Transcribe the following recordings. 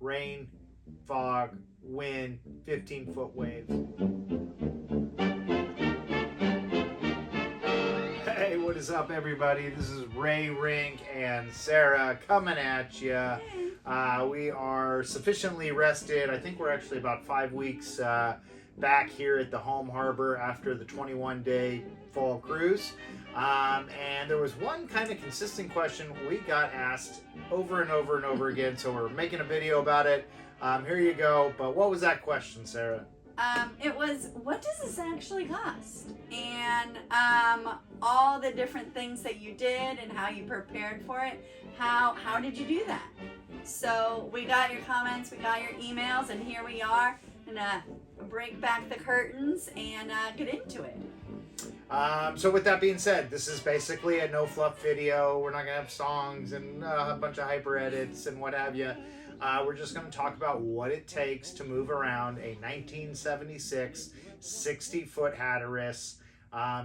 rain, fog, wind, 15-foot waves. Hey, what is up, everybody? This is Ray, Rink, and Sarah coming at you. We are sufficiently rested. I think we're actually about 5 weeks back here at the home harbor after the 21-day fall cruise. And there was one kind of consistent question we got asked over and over and over again, so we're making a video about it. Here you go. But what was that question, Sarah? It was, what does this actually cost? And all the different things that you did and how you prepared for it. How did you do that? So we got your comments, we got your emails, and here we are. And break back the curtains and get into it. So with that being said, this is basically a no fluff video. We're not gonna have songs and a bunch of hyper edits and what have you. We're just going to talk about what it takes to move around a 1976 60-foot Hatteras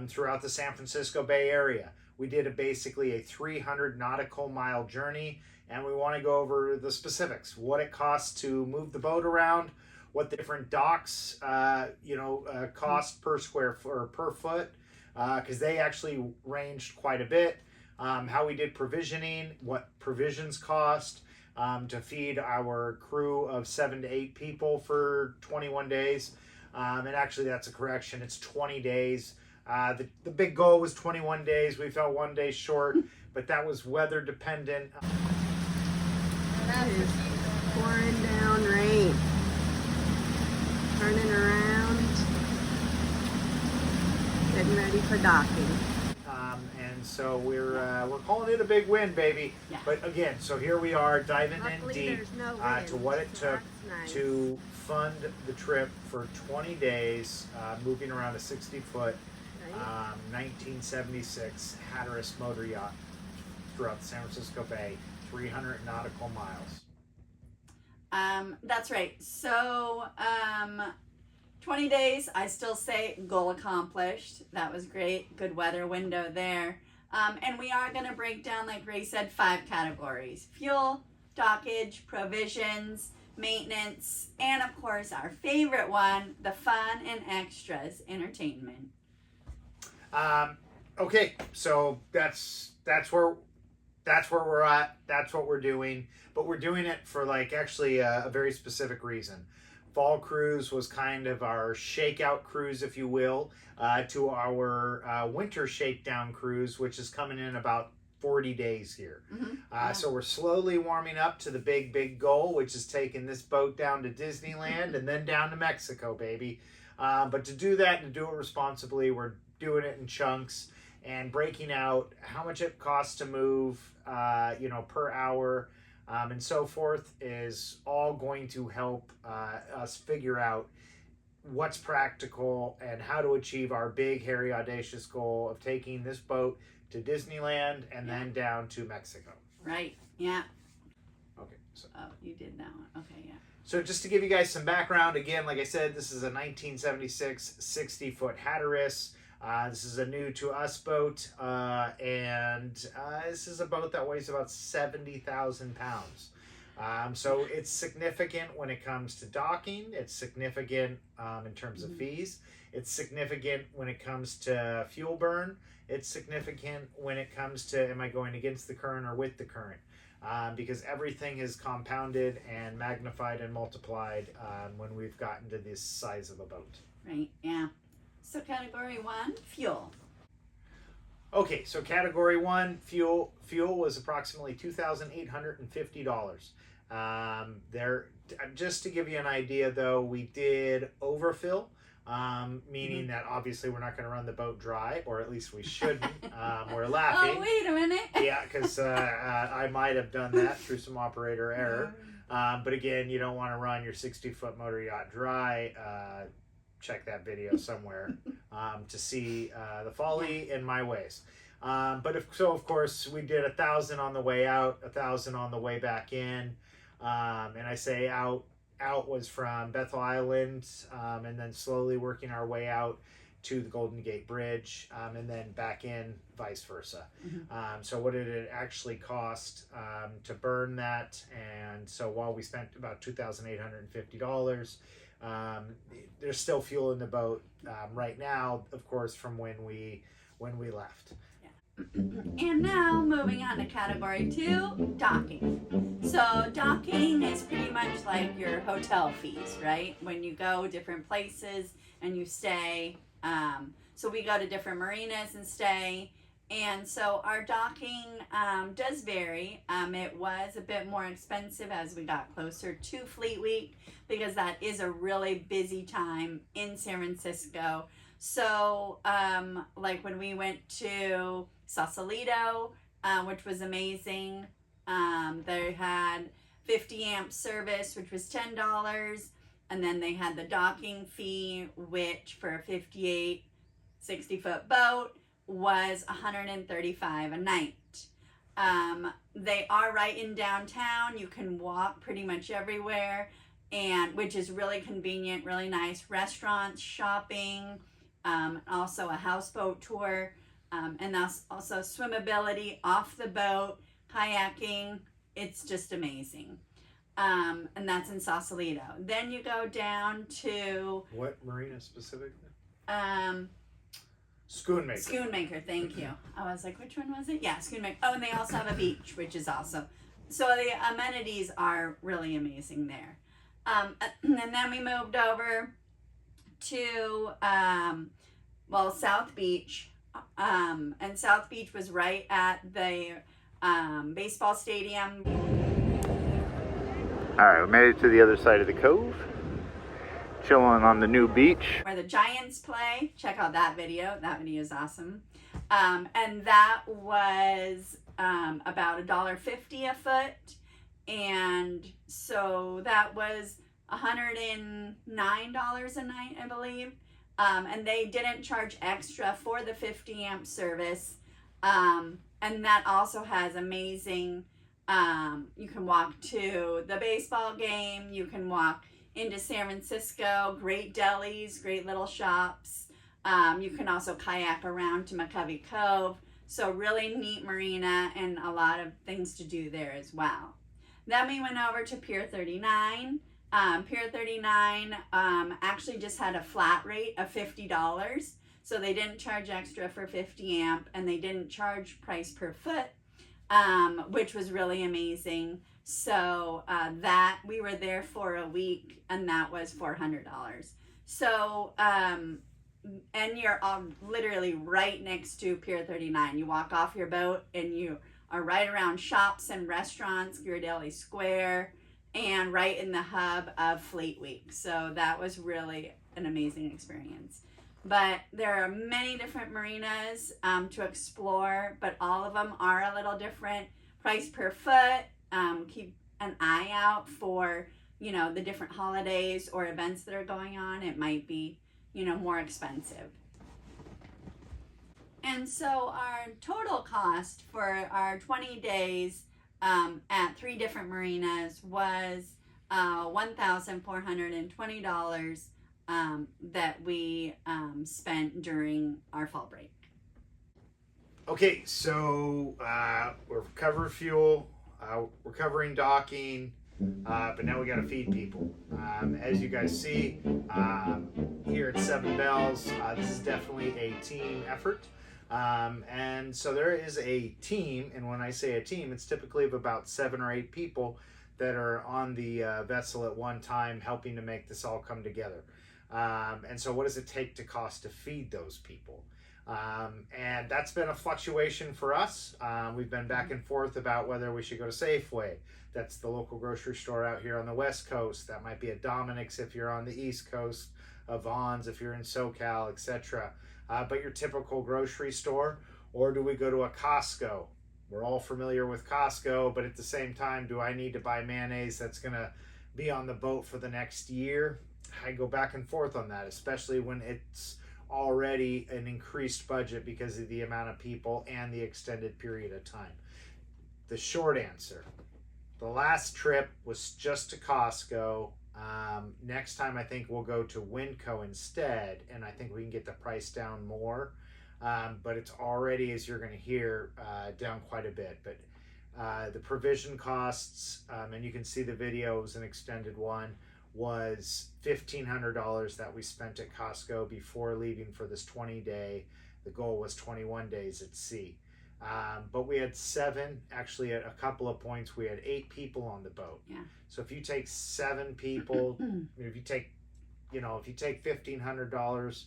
throughout the San Francisco Bay Area. We did basically a 300 nautical mile journey, and we want to go over the specifics, what it costs to move the boat around, what the different docks cost per square foot or per foot, because they actually ranged quite a bit, how we did provisioning, what provisions cost, to feed our crew of 7 to 8 people for 21 days. And actually that's a correction, it's 20 days. The big goal was 21 days. We fell 1 day short, but that was weather dependent. It is pouring down rain. Turning around. Getting ready for docking. And so we're calling it a big win, baby. Yeah. But again, so here we are diving Luckily, in deep there's no wind, to what it so took that's nice. to fund the trip for 20 days, moving around a 60-foot 1976 Hatteras motor yacht throughout the San Francisco Bay, 300 nautical miles. That's right. So 20 days, I still say goal accomplished. That was great. Good weather window there. And we are going to break down, like Ray said, 5 categories: fuel, dockage, provisions, maintenance, and of course our favorite one, the fun and extras, entertainment. Okay, so that's where we're at. That's what we're doing, but we're doing it for actually a very specific reason. Fall cruise was kind of our shakeout cruise, if you will, to our winter shakedown cruise, which is coming in about 40 days here. Mm-hmm. So we're slowly warming up to the big goal, which is taking this boat down to Disneyland and then down to Mexico, baby. But to do that and to do it responsibly, we're doing it in chunks and breaking out how much it costs to move, per hour, and so forth, is all going to help us figure out what's practical and how to achieve our big, hairy, audacious goal of taking this boat to Disneyland and then down to Mexico. Right. Yeah. Okay. So. Oh, you did that one. Okay. Yeah. So just to give you guys some background, again, like I said, this is a 1976 60-foot Hatteras. This is a new to us boat, and this is a boat that weighs about 70,000 pounds. So it's significant when it comes to docking. It's significant in terms of fees. It's significant when it comes to fuel burn. It's significant when it comes to, am I going against the current or with the current? Because everything is compounded and magnified and multiplied when we've gotten to this size of a boat. Right. Yeah. So category 1, fuel. Okay, so category 1, fuel was approximately $2,850. There, just to give you an idea, though, we did overfill, meaning that obviously we're not going to run the boat dry, or at least we shouldn't. We're laughing. Oh, wait a minute. Yeah, because I might have done that through some operator error. But again, you don't want to run your 60-foot motor yacht dry. Check that video somewhere to see the folly in my ways. But of course, we did 1,000 on the way out, 1,000 on the way back in. And I say out was from Bethel Island, and then slowly working our way out to the Golden Gate Bridge, and then back in, vice versa. So what did it actually cost to burn that? And so while we spent about $2,850, there's still fuel in the boat right now, of course, from when we left. And now moving on to category 2, docking. So docking is pretty much like your hotel fees, right? When you go different places and you stay. So we go to different marinas and stay. And so our docking does vary. It was a bit more expensive as we got closer to Fleet Week, because that is a really busy time in San Francisco. So like when we went to Sausalito, which was amazing, they had 50 amp service, which was $10. And then they had the docking fee, which for a 58, 60-foot boat was $135 a night. They are right in downtown. You can walk pretty much everywhere, and which is really convenient, really nice. Restaurants, shopping, also a houseboat tour, and also swimmability off the boat, kayaking. It's just amazing. And that's in Sausalito. Then you go down to... What marina specifically? Schoonmaker. Schoonmaker. Schoonmaker, thank you. I was like, which one was it? Yeah, Schoonmaker. Oh, and they also have a beach, which is awesome. So the amenities are really amazing there. And then we moved over to, South Beach. And South Beach was right at the baseball stadium. All right, we made it to the other side of the cove. Chilling on the new beach. Where the Giants play. Check out that video. That video is awesome. And that was about $1.50 a foot. And so that was $109 a night, I believe. And they didn't charge extra for the 50 amp service. And that also has amazing, you can walk to the baseball game, you can walk into San Francisco, great delis, great little shops. You can also kayak around to McCovey Cove. So really neat marina and a lot of things to do there as well. Then we went over to Pier 39. Pier 39 actually just had a flat rate of $50. So they didn't charge extra for 50 amp, and they didn't charge price per foot, which was really amazing. So that we were there for a week, and that was $400. So and you're literally right next to Pier 39. You walk off your boat and you are right around shops and restaurants, Ghirardelli Square, and right in the hub of Fleet Week. So that was really an amazing experience. But there are many different marinas to explore, but all of them are a little different. Price per foot. Keep an eye out for, the different holidays or events that are going on. It might be, more expensive. And so our total cost for our 20 days at 3 different marinas was $1,420 that we spent during our fall break. Okay, so we're covering fuel, we're covering docking, but now we got to feed people. As you guys see here at Seven Bells, this is definitely a team effort. And so there is a team, and when I say a team, it's typically of about 7 or 8 people that are on the vessel at one time helping to make this all come together. And so what does it take to cost to feed those people? And that's been a fluctuation for us. We've been back and forth about whether we should go to Safeway. That's the local grocery store out here on the West Coast. That might be a Dominic's if you're on the East Coast, a Vaughn's if you're in SoCal, etc. But your typical grocery store, or do we go to a Costco? We're all familiar with Costco, but at the same time, do I need to buy mayonnaise that's going to be on the boat for the next year? I go back and forth on that, especially when it's already an increased budget because of the amount of people and the extended period of time. The short answer, The last trip was just to Costco. Next time I think we'll go to Winco instead, and I think we can get the price down more. But it's already, as you're going to hear, down quite a bit. But the provision costs, and you can see the video, it was an extended one, was $1,500 that we spent at Costco before leaving for this 20-day. The goal was 21 days at sea. But we had actually at a couple of points, we had 8 people on the boat. Yeah. So if you take 7 people, if you take $1,500,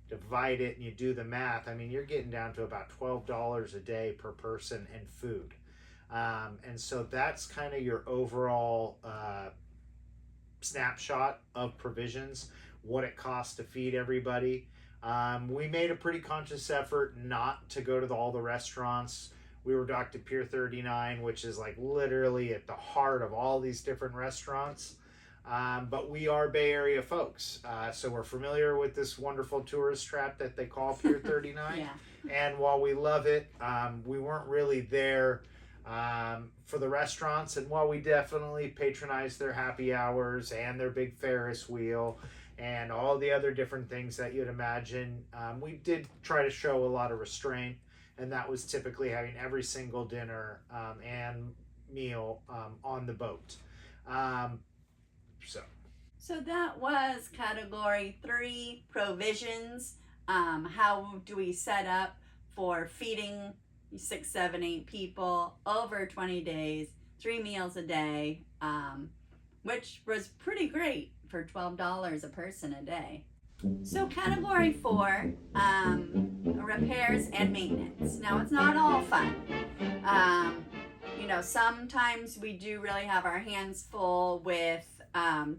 divide it, and you do the math, I mean, you're getting down to about $12 a day per person and food. And so that's kind of your overall snapshot of provisions, what it costs to feed everybody. We made a pretty conscious effort not to go to all the restaurants. We were docked at Pier 39, which is like literally at the heart of all these different restaurants. But we are Bay Area folks, so we're familiar with this wonderful tourist trap that they call Pier 39. Yeah. And while we love it, we weren't really there for the restaurants. And while we definitely patronize their happy hours and their big Ferris wheel and all the other different things that you'd imagine, we did try to show a lot of restraint. And that was typically having every single dinner and meal on the boat. So that was category 3, provisions. How do we set up for feeding 6, 7, 8 people over 20 days, 3 meals a day, which was pretty great for $12 a person a day. So category 4, repairs and maintenance. Now it's not all fun. Sometimes we do really have our hands full with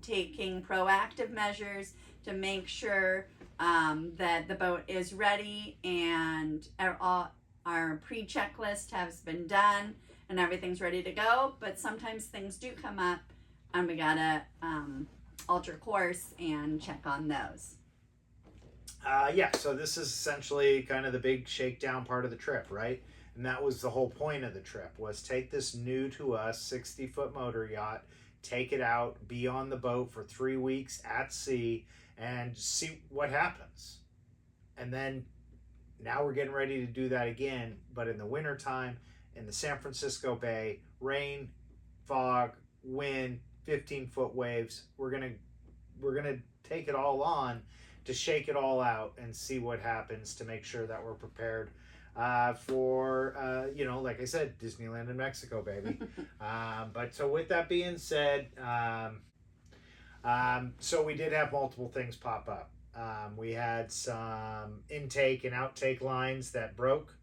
taking proactive measures to make sure that the boat is ready and our pre-checklist has been done and everything's ready to go. But sometimes things do come up and we gotta alter course and check on those. So this is essentially kind of the big shakedown part of the trip, right? And that was the whole point of the trip, was take this new to us 60-foot motor yacht, take it out, be on the boat for 3 weeks at sea, and see what happens. And then now we're getting ready to do that again, but in the wintertime, in the San Francisco Bay, rain, fog, wind, 15-foot waves. We're gonna take it all on to shake it all out and see what happens to make sure that we're prepared for, like I said, Disneyland in Mexico, baby. But so with that being said, so we did have multiple things pop up. We had some intake and outtake lines that broke,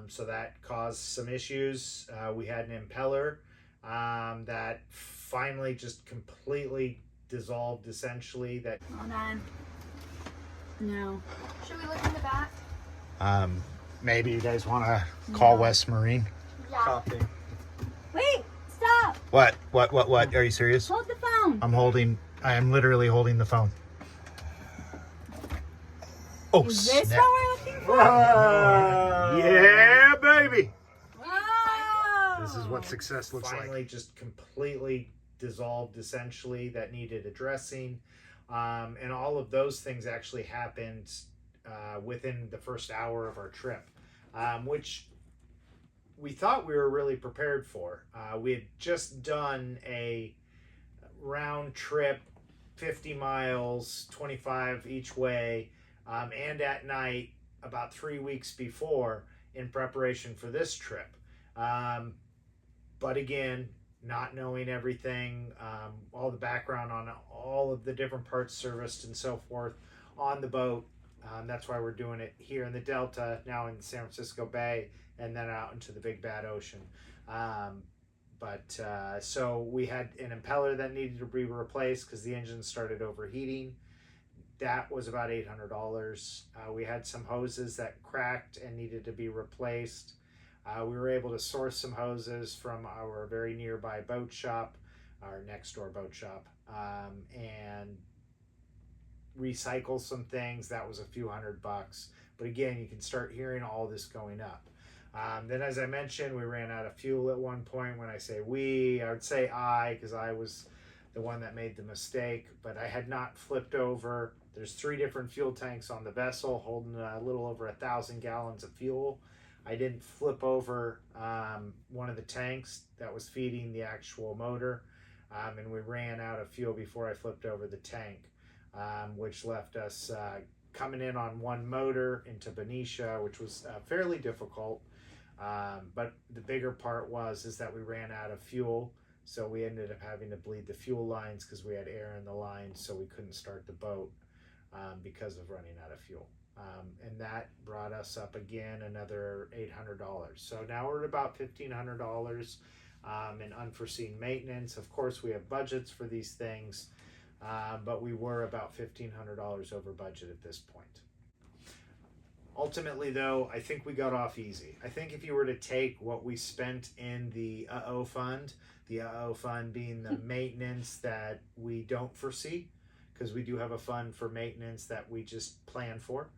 so that caused some issues. We had an impeller that finally just completely dissolved, essentially. That Hold on. No. Should we look in the back? Maybe you guys want to call West Marine. Yeah. Copy. Wait, stop. What? Are you serious? Hold the phone. I am literally holding the phone. Oh, Is this snap. what we're looking for? Yeah, baby. Whoa. This is what success looks like. Finally, just completely dissolved, essentially, that needed addressing. And all of those things actually happened within the first hour of our trip, which we thought we were really prepared for. We had just done a round trip, 50 miles, 25 each way, and at night about 3 weeks before in preparation for this trip. But again, not knowing everything, all the background on all of the different parts serviced and so forth on the boat. That's why we're doing it here in the Delta, now in the San Francisco Bay, and then out into the big bad ocean. So we had an impeller that needed to be replaced because the engine started overheating. That was about $800. We had some hoses that cracked and needed to be replaced. We were able to source some hoses from our very nearby boat shop, our next door boat shop, and recycle some things. That was a few $100. But again, you can start hearing all this going up. Then, as I mentioned, we ran out of fuel at one point. When I say we, I would say I, because I was the one that made the mistake, but I had not flipped over. There's 3 different fuel tanks on the vessel holding a little over 1,000 gallons of fuel. I didn't flip over one of the tanks that was feeding the actual motor, and we ran out of fuel before I flipped over the tank, which left us coming in on one motor into Benicia, which was fairly difficult. But the bigger part is that we ran out of fuel, so we ended up having to bleed the fuel lines because we had air in the lines, so we couldn't start the boat because of running out of fuel. And that brought us up again another $800. So now we're at about $1,500 in unforeseen maintenance. Of course, we have budgets for these things, but we were about $1,500 over budget at this point. Ultimately, though, I think we got off easy. I think if you were to take what we spent in the fund, the fund being the maintenance that we don't foresee, because we do have a fund for maintenance that we just plan for.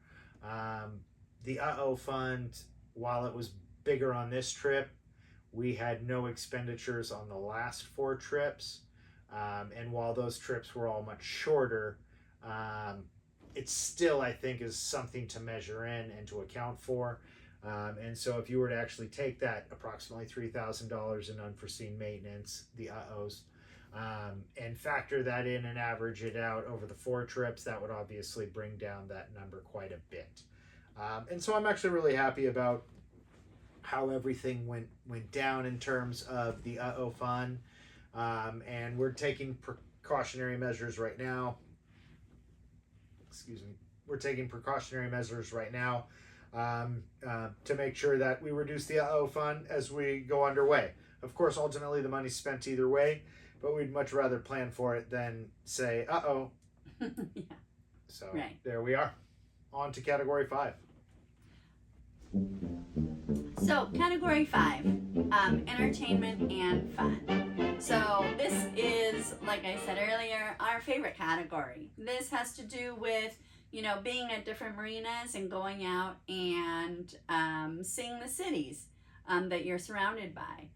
The fund, while it was bigger on this trip, we had no expenditures on the last 4 trips. And while those trips were all much shorter, it still, I think, is something to measure in and to account for. And so if you were to actually take that approximately $3,000 in unforeseen maintenance, the and factor that in and average it out over the 4 trips, that would obviously bring down that number quite a bit. And so I'm actually really happy about how everything went down in terms of the fund. And we're taking precautionary measures right now. We're taking precautionary measures right now to make sure that we reduce the fund as we go underway. Of course, ultimately the money's spent either way, but we'd much rather plan for it than say, Yeah. So Right. There we are. On to category 5. So, category 5, entertainment and fun. So, this is, like I said earlier, our favorite category. This has to do with, being at different marinas and going out and seeing the cities that you're surrounded by.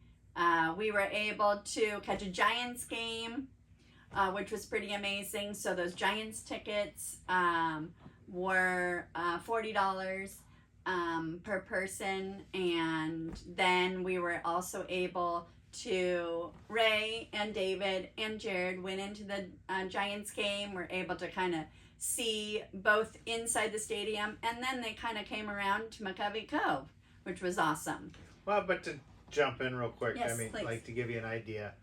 We were able to catch a Giants game, which was pretty amazing. So, those Giants tickets were $40. Per person, and then we were also able to, Ray and David and Jared went into the Giants game. We're able to kind of see both inside the stadium, and then they kind of came around to McCovey Cove, which was awesome. Well, but to jump in real quick, Yes, I mean, please. like to give you an idea,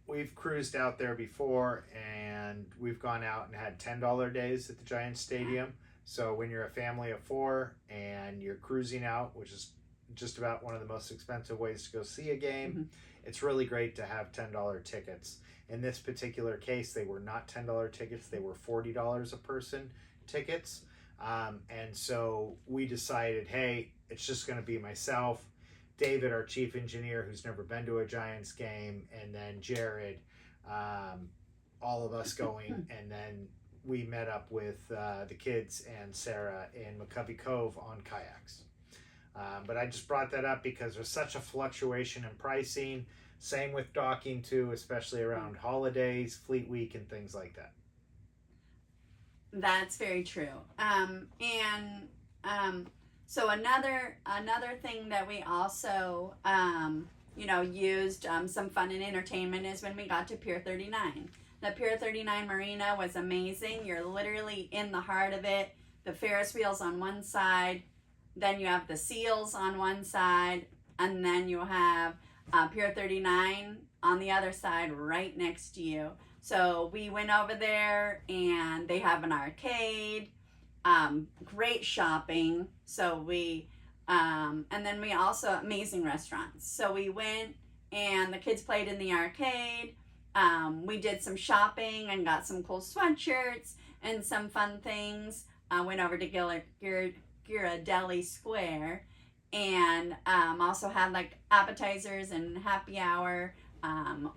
we've cruised out there before, and we've gone out and had $10 days at the Giants Stadium. So when you're a family of 4 and you're cruising out, which is just about one of the most expensive ways to go see a game, it's really great to have $10 tickets. In this particular case, they were not $10 tickets, they were $40 a person tickets. And so we decided, hey, it's just going to be myself, David, our chief engineer, who's never been to a Giants game, and then Jared, all of us going, and then we met up with the kids and Sarah in McCovey Cove on kayaks. But I just brought that up because there's such a fluctuation in pricing. Same with docking too, especially around holidays, Fleet Week, and things like that. That's very true. So another thing that we also used some fun and entertainment is when we got to Pier 39. The Pier 39 Marina was amazing. You're literally in the heart of it. The Ferris wheels on one side, then you have the seals on one side, and then you have Pier 39 on the other side right next to you. So we went over there, and they have an arcade, great shopping. So we, and then we also, amazing restaurants. So we went, and the kids played in the arcade. We did some shopping and got some cool sweatshirts and some fun things. Went over to Ghirardelli Square, and also had like appetizers and happy hour,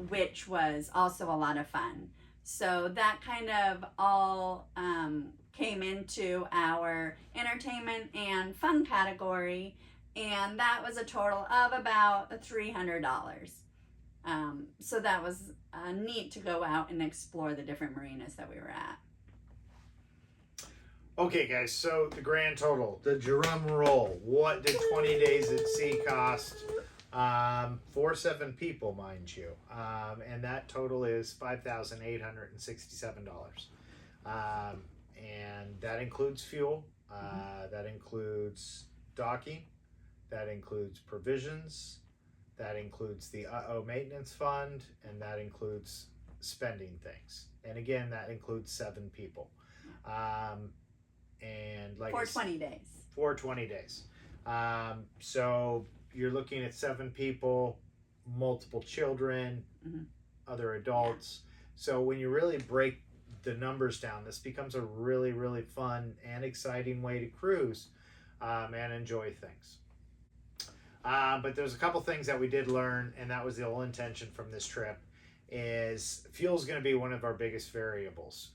which was also a lot of fun. So that kind of all came into our entertainment and fun category. and that was a total of about $300. So that was neat to go out and explore the different marinas that we were at. Okay, guys, so the grand total, the drum roll. What did 20 days at sea cost? For 7 people, mind you. And that total is $5,867. And that includes fuel, that includes docking, that includes provisions, that includes the maintenance fund, and that includes spending things. And again, that includes 7 people. And like for 20 days. For 20 days. So you're looking at 7 people, multiple children, other adults. So when you really break the numbers down, this becomes a really, really fun and exciting way to cruise and enjoy things. But there's a couple things that we did learn, and that was the whole intention from this trip, is fuel is going to be one of our biggest variables.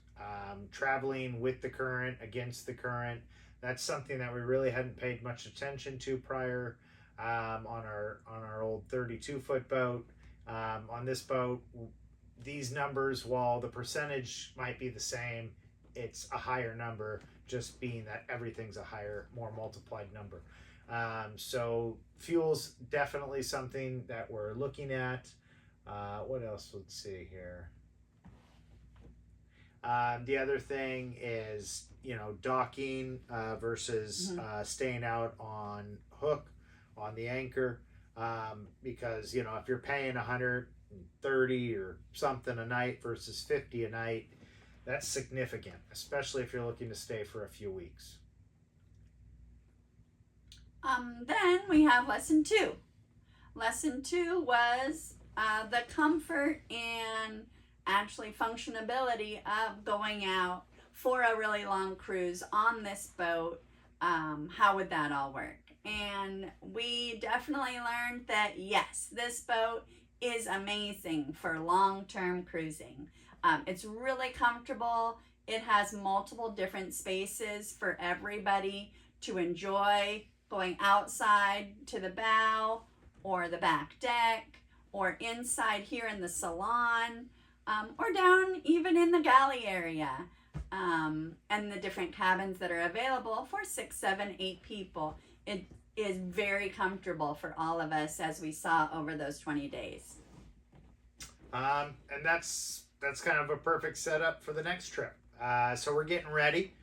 Traveling with the current, against the current, that's something that we really hadn't paid much attention to prior on our old 32-foot boat. On this boat, these numbers, while the percentage might be the same, it's a higher number, just being that everything's a higher, more multiplied number. So fuel's definitely something that we're looking at. What else? Let's see here. The other thing is, docking versus staying out on hook, on the anchor, because, if you're paying $130 or something a night versus $50 a night, that's significant, especially if you're looking to stay for a few weeks. Then we have lesson 2. Lesson 2 was the comfort and actually functionability of going out for a really long cruise on this boat. How would that all work? And we definitely learned that yes, this boat is amazing for long-term cruising. It's really comfortable. It has multiple different spaces for everybody to enjoy going outside to the bow or the back deck or inside here in the salon. Or down even in the galley area, and the different cabins that are available for 6, 7, 8 people. It is very comfortable for all of us, as we saw over those 20 days. And that's kind of a perfect setup for the next trip. So we're getting ready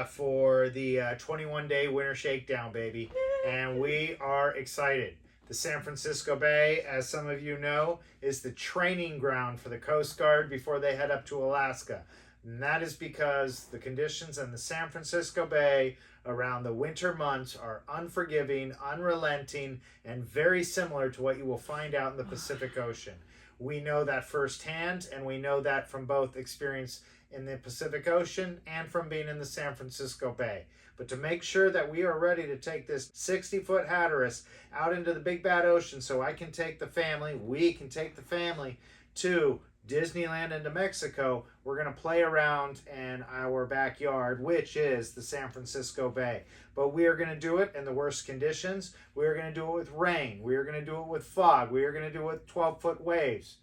for the 21-day winter shakedown, baby, and we are excited. The San Francisco Bay, as some of you know, is the training ground for the Coast Guard before they head up to Alaska. And that is because the conditions in the San Francisco Bay around the winter months are unforgiving, unrelenting, and very similar to what you will find out in the Pacific Ocean. We know that firsthand, and we know that from both experience in the Pacific Ocean and from being in the San Francisco Bay. But to make sure that we are ready to take this 60-foot Hatteras out into the big bad ocean so I can take the family, we can take the family to Disneyland and to Mexico, we're going to play around in our backyard, which is the San Francisco Bay. But we are going to do it in the worst conditions. We are going to do it with rain. We are going to do it with fog. We are going to do it with 12-foot waves.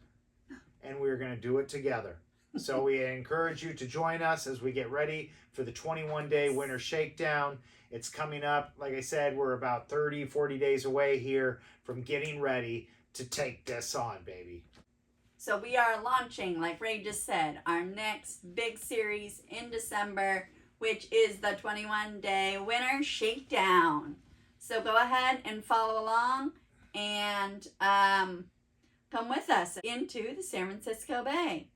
And we are going to do it together. So we encourage you to join us as we get ready for the 21-day winter shakedown. It's coming up. Like I said, we're about 30, 40 days away here from getting ready to take this on, baby. So we are launching, like Ray just said, our next big series in December, which is the 21-day winter shakedown. So go ahead and follow along and come with us into the San Francisco Bay.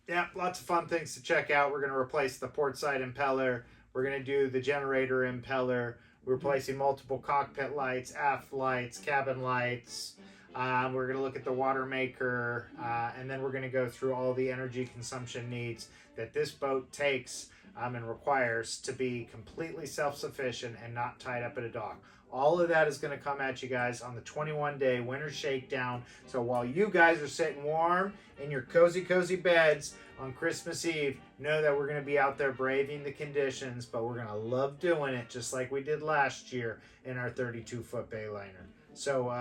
Yeah, lots of fun things to check out. We're going to replace the port side impeller. We're going to do the generator impeller. We're replacing multiple cockpit lights, aft lights, cabin lights. We're going to look at the water maker, and then we're going to go through all the energy consumption needs that this boat takes and requires to be completely self-sufficient and not tied up at a dock. All of that is going to come at you guys on the 21-day winter shakedown. So while you guys are sitting warm in your cozy beds on Christmas Eve, know that we're going to be out there braving the conditions, but we're going to love doing it just like we did last year in our 32-foot Bayliner. So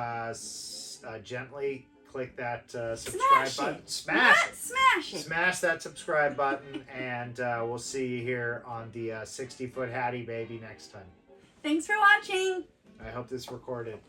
gently click that subscribe button. Smash it. Smash that subscribe button, and we'll see you here on the 60-foot Hattie baby next time. Thanks for watching. I hope this recorded.